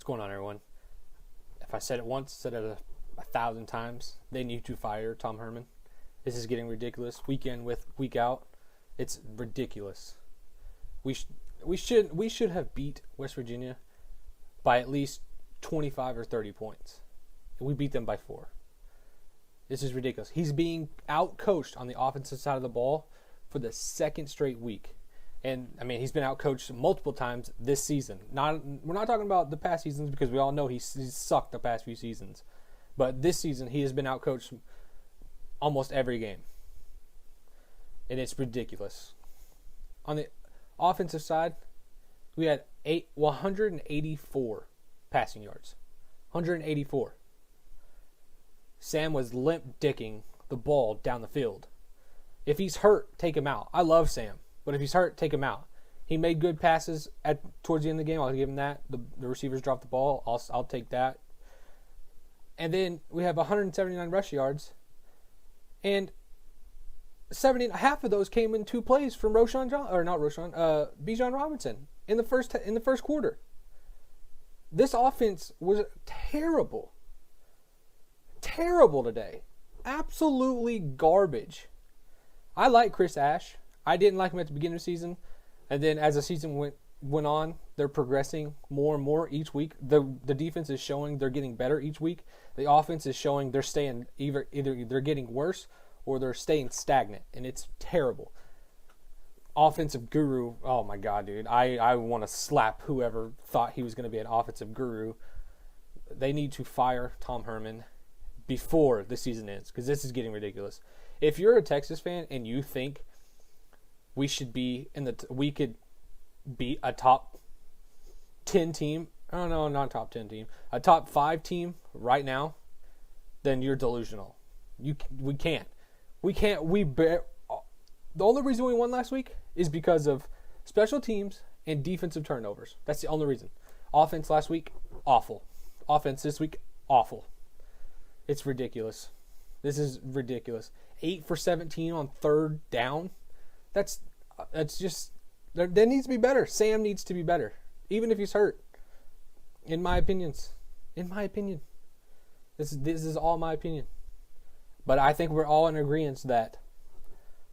going on, everyone? If I said it once, said it 1,000 times, they need to fire Tom Herman. This is getting ridiculous. Week in with week out, it's ridiculous. We should have beat West Virginia by at least 25 or 30 points. We beat them by 4. This is ridiculous. He's being out-coached on the offensive side of the ball for the second straight week. And, I mean, he's been out-coached multiple times this season. We're not talking about the past seasons because we all know he's sucked the past few seasons. But this season, he has been out-coached almost every game. And it's ridiculous. On the offensive side, we had 184 passing yards. 184. Sam was limp-dicking the ball down the field. If he's hurt, take him out. I love Sam. But if he's hurt, take him out. He made good passes towards the end of the game. I'll give him that. The receivers dropped the ball. I'll take that. And then we have 179 rush yards. And half of those came in 2 plays from Bijan Robinson in the first quarter. This offense was terrible. Terrible today. Absolutely garbage. I like Chris Ash. I didn't like him at the beginning of the season. And then as the season went on, they're progressing more and more each week. The defense is showing they're getting better each week. The offense is showing they're staying either they're getting worse or they're staying stagnant, and it's terrible. Offensive guru, oh my God, dude. I want to slap whoever thought he was going to be an offensive guru. They need to fire Tom Herman before the season ends because this is getting ridiculous. If you're a Texas fan and you think we could be a top 10 team. Oh no, not top 10 team. A top 5 team right now, then you're delusional. We can't. The only reason we won last week is because of special teams and defensive turnovers. That's the only reason. Offense last week, awful. Offense this week, awful. It's ridiculous. This is ridiculous. 8 for 17 on third down. That's just that needs to be better. Sam needs to be better, even if he's hurt. In my opinion, this is all my opinion. But I think we're all in agreement that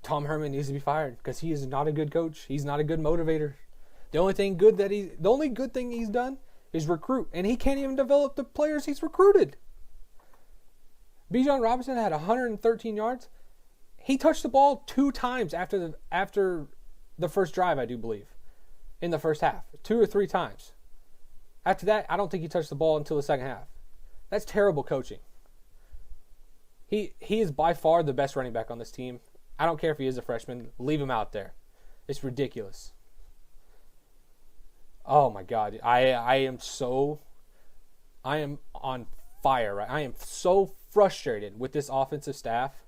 Tom Herman needs to be fired because he is not a good coach. He's not a good motivator. The only good thing he's done is recruit, and he can't even develop the players he's recruited. Bijan Robinson had 113 yards. He touched the ball 2 times after the first drive, I do believe, in the first half. 2 or 3 times. After that, I don't think he touched the ball until the second half. That's terrible coaching. He is by far the best running back on this team. I don't care if he is a freshman. Leave him out there. It's ridiculous. Oh my God. I am on fire, right? I am so frustrated with this offensive staff.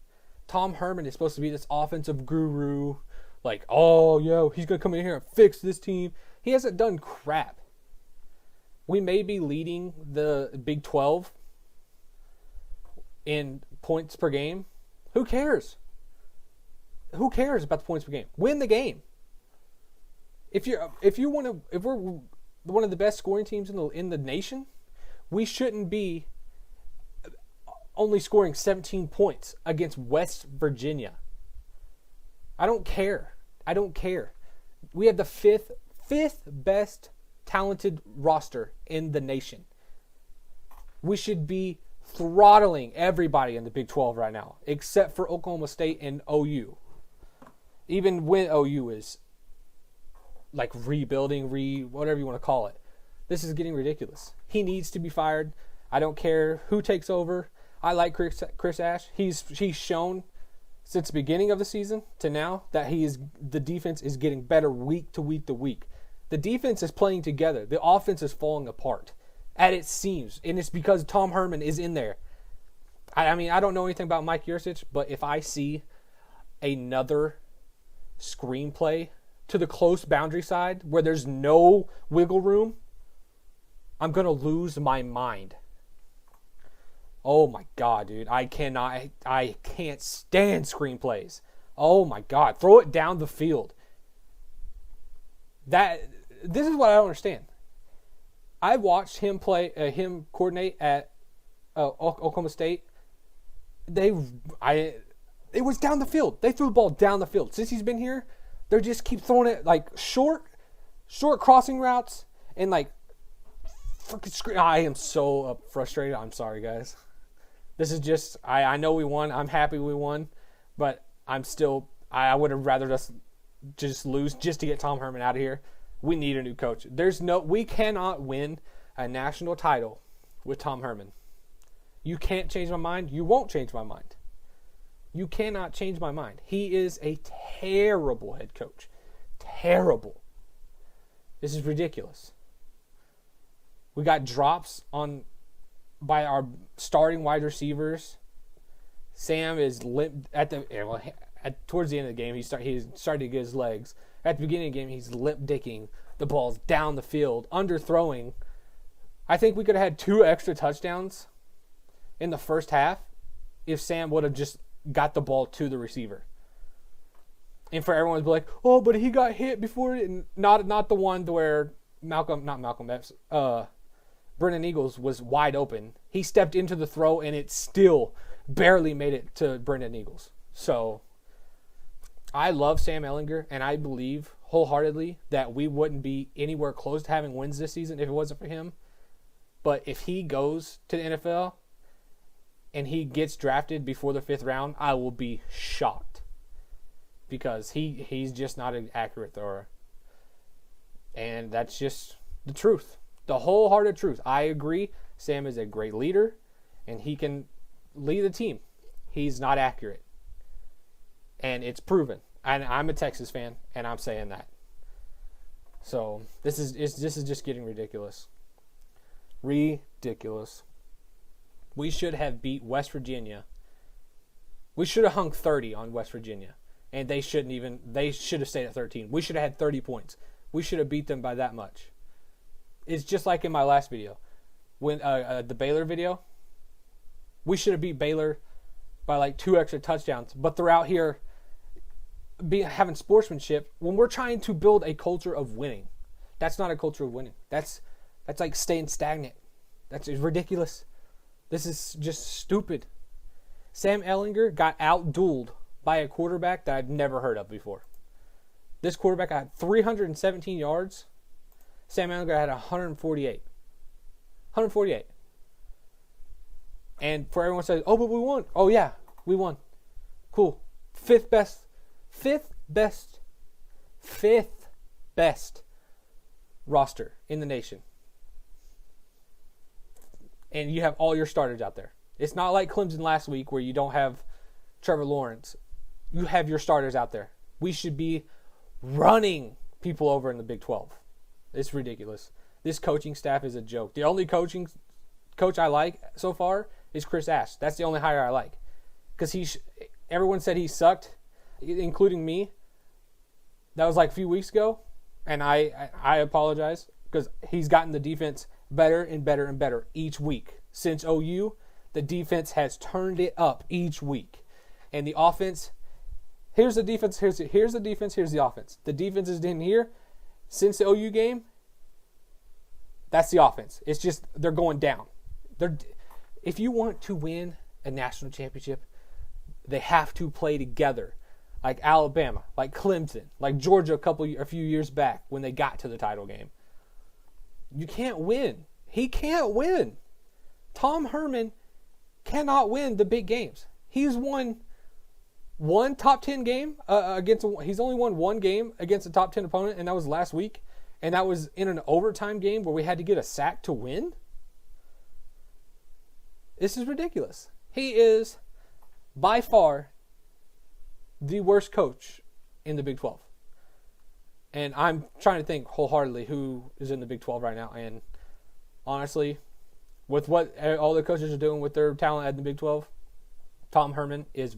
Tom Herman is supposed to be this offensive guru. Like, oh, yo, he's going to come in here and fix this team. He hasn't done crap. We may be leading the Big 12 in points per game. Who cares? Who cares about the points per game? Win the game. If we're one of the best scoring teams in the nation, we shouldn't be only scoring 17 points against West Virginia. I don't care. We have the fifth best talented roster in the nation. We should be throttling everybody in the Big 12 right now, except for Oklahoma State and OU. Even when OU is like rebuilding, whatever you want to call it. This is getting ridiculous. He needs to be fired. I don't care who takes over. I like Chris Ash. He's shown since the beginning of the season to now that the defense is getting better week to week to week. The defense is playing together. The offense is falling apart at its seams, and it's because Tom Herman is in there. I mean, I don't know anything about Mike Yurcich, but if I see another screenplay to the close boundary side where there's no wiggle room, I'm going to lose my mind. Oh my God, dude. I can't stand screenplays. Oh my God. Throw it down the field. This is what I don't understand. I watched him him coordinate at Oklahoma State. It was down the field. They threw the ball down the field. Since he's been here, they just keep throwing it like short crossing routes and like freaking screen. I am so frustrated. I'm sorry, guys. This is just I know we won. I'm happy we won, but I would have rather us just lose just to get Tom Herman out of here. We need a new coach. We cannot win a national title with Tom Herman. You can't change my mind. You won't change my mind. You cannot change my mind. He is a terrible head coach. Terrible. This is ridiculous. We got drops by our starting wide receivers. Sam is limp towards the end of the game. He started to get his legs. At the beginning of the game, he's lip-dicking the balls down the field, underthrowing. I think we could have had 2 extra touchdowns in the first half if Sam would have just got the ball to the receiver. And for everyone to be like, oh, but he got hit before. Not the one where Brennan Eagles was wide open. He stepped into the throw, and it still barely made it to Brennan Eagles. So I love Sam Ehlinger, and I believe wholeheartedly that we wouldn't be anywhere close to having wins this season if it wasn't for him. But if he goes to the NFL and he gets drafted before the 5th round, I will be shocked because he's just not an accurate thrower. And that's just the truth, the wholehearted truth. I agree. Sam is a great leader, and he can lead the team. He's not accurate. And it's proven. And I'm a Texas fan, and I'm saying that. So this is just getting ridiculous. Ridiculous. We should have beat West Virginia. We should have hung 30 on West Virginia, and they should have stayed at 13. We should have had 30 points. We should have beat them by that much. It's just like in my last video, when the Baylor video. We should have beat Baylor by like 2 extra touchdowns, but they're out here having sportsmanship when we're trying to build a culture of winning. That's not a culture of winning. That's like staying stagnant. That's ridiculous. This is just stupid. Sam Ehlinger got out-dueled by a quarterback that I've never heard of before. This quarterback had 317 yards. Sam Ehlinger had 148. 148. And for everyone says, oh, but we won. Oh, yeah, we won. Cool. Fifth best roster in the nation. And you have all your starters out there. It's not like Clemson last week where you don't have Trevor Lawrence. You have your starters out there. We should be running people over in the Big 12. It's ridiculous. This coaching staff is a joke. The only coach I like so far is Chris Ash. That's the only hire I like. Because everyone said he sucked, including me. That was like a few weeks ago. And I apologize because he's gotten the defense better and better and better each week. Since OU, the defense has turned it up each week. And the offense, here's the defense, here's the defense, here's the offense. The defense is in here. Since the OU game, that's the offense. It's just they're going down. If you want to win a national championship, they have to play together. Like Alabama, like Clemson, like Georgia a few years back when they got to the title game. You can't win. He can't win. Tom Herman cannot win the big games. He's won one top 10 game he's only won one game against a top 10 opponent, and that was last week. And that was in an overtime game where we had to get a sack to win. This is ridiculous. He is by far the worst coach in the Big 12. And I'm trying to think wholeheartedly who is in the Big 12 right now. And honestly, with what all the coaches are doing with their talent at the Big 12, Tom Herman is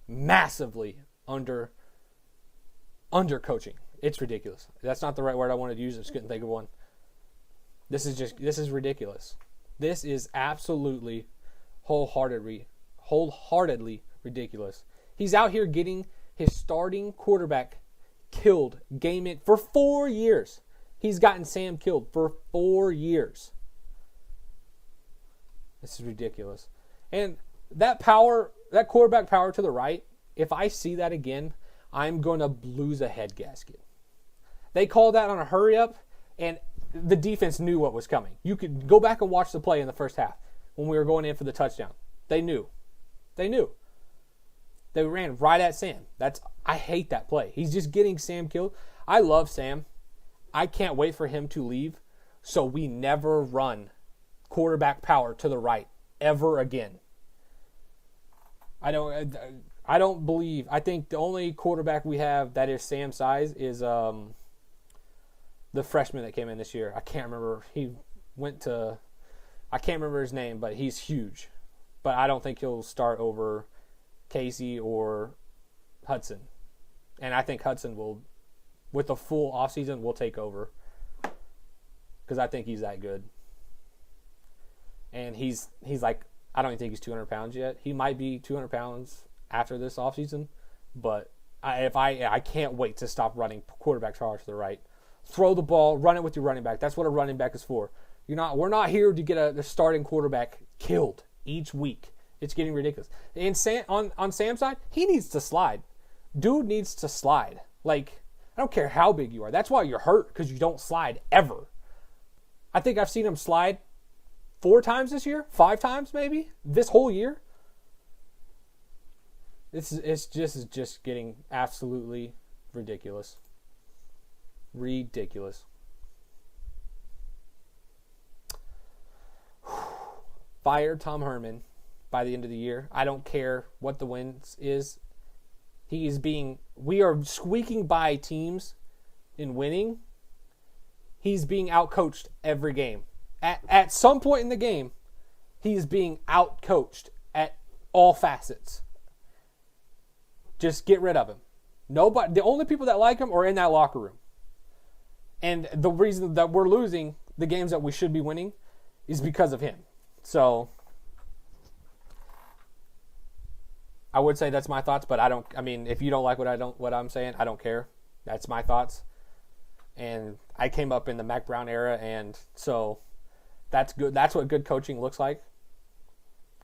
massively under coaching. It's ridiculous. That's not the right word I wanted to use. I just couldn't think of one. This is ridiculous. This is absolutely wholeheartedly ridiculous. He's out here getting his starting quarterback killed for 4 years. He's gotten Sam killed for 4 years. This is ridiculous. And that quarterback power to the right, if I see that again, I'm going to lose a head gasket. They called that on a hurry up, and the defense knew what was coming. You could go back and watch the play in the first half when we were going in for the touchdown. They knew. They ran right at Sam. I hate that play. He's just getting Sam killed. I love Sam. I can't wait for him to leave so we never run quarterback power to the right ever again. I think the only quarterback we have that is Sam's size is the freshman that came in this year. I can't remember. I can't remember his name, but he's huge. But I don't think he'll start over Casey or Hudson. And I think Hudson will, with the full offseason, will take over. Because I think he's that good. And he's like, I don't even think he's 200 pounds yet. He might be 200 pounds after this offseason. But I can't wait to stop running quarterback power to the right. Throw the ball, run it with your running back. That's what a running back is for. We're not here to get a starting quarterback killed each week. It's getting ridiculous. And on Sam's side, he needs to slide. Dude needs to slide. Like, I don't care how big you are. That's why you're hurt, because you don't slide ever. I think I've seen him slide 4 times this year, 5 times maybe, this whole year. It's just getting absolutely ridiculous. Ridiculous. Fire Tom Herman by the end of the year. I don't care what the wins is. We are squeaking by teams in winning. He's being outcoached every game. At some point in the game, he is being outcoached at all facets. Just get rid of him. The only people that like him are in that locker room. And the reason that we're losing the games that we should be winning is because of him. So I would say that's my thoughts, but if you don't like what I'm saying, I don't care. That's my thoughts. And I came up in the Mac Brown era, and so that's good. That's what good coaching looks like.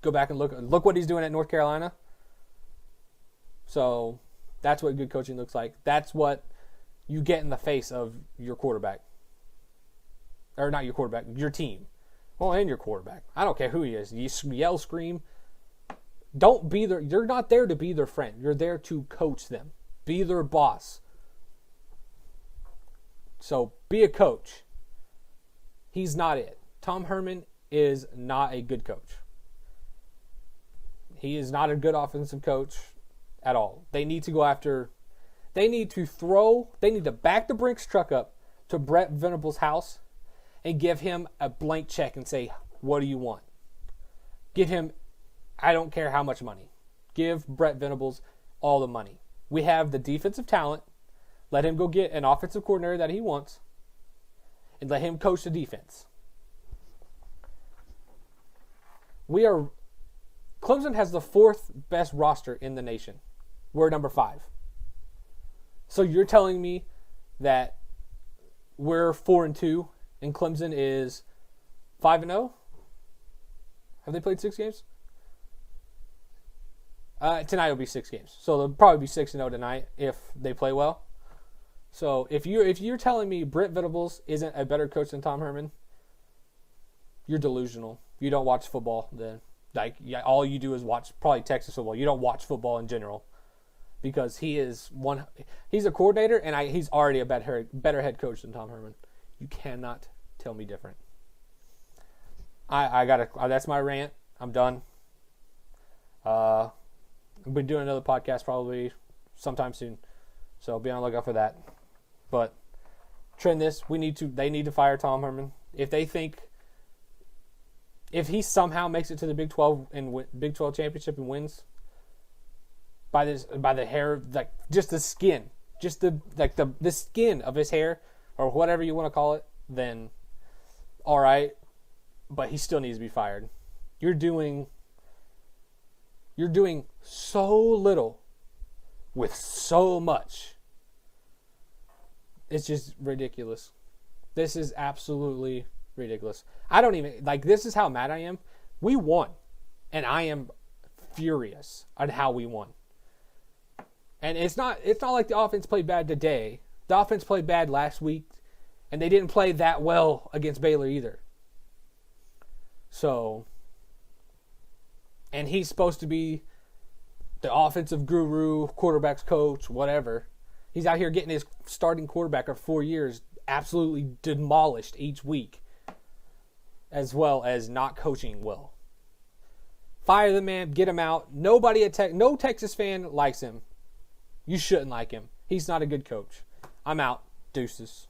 Go back and look what he's doing at North Carolina. So that's what good coaching looks like. That's what you get in the face of your quarterback. Or not your quarterback, your team. Well, and your quarterback. I don't care who he is. You yell, scream. You're not there to be their friend. You're there to coach them. Be their boss. So be a coach. He's not it. Tom Herman is not a good coach. He is not a good offensive coach at all. They need to back the Brinks truck up to Brett Venables' house and give him a blank check and say, what do you want? Give him, I don't care how much money. Give Brett Venables all the money. We have the defensive talent. Let him go get an offensive coordinator that he wants and let him coach the defense. Clemson has the 4th best roster in the nation. We're number 5. So you're telling me that we're 4-2 and Clemson is 5-0? Have they played 6 games? Tonight will be 6 games. So they'll probably be 6-0 tonight if they play well. So if you're telling me Brett Venables isn't a better coach than Tom Herman, you're delusional. You don't watch football then. All you do is watch probably Texas football. You don't watch football in general. Because he's a coordinator and he's already a better head coach than Tom Herman. You cannot tell me different. That's my rant. I'm done. I'll be doing another podcast probably sometime soon. So be on the lookout for that. But trend this. They need to fire Tom Herman. If he somehow makes it to the Big 12 and Big 12 championship and wins by the hair, like just the skin, just the skin of his hair or whatever you want to call it, then all right. But he still needs to be fired. You're doing so little with so much. It's just ridiculous. This is absolutely ridiculous. I don't even like. This is how mad I am. We won, and I am furious at how we won. And it's not like the offense played bad today. The offense played bad last week, and they didn't play that well against Baylor either. So, and he's supposed to be the offensive guru, quarterback's coach, whatever. He's out here getting his starting quarterback of 4 years absolutely demolished each week, as well as not coaching well. Fire the man, get him out. No Texas fan likes him. You shouldn't like him. He's not a good coach. I'm out. Deuces.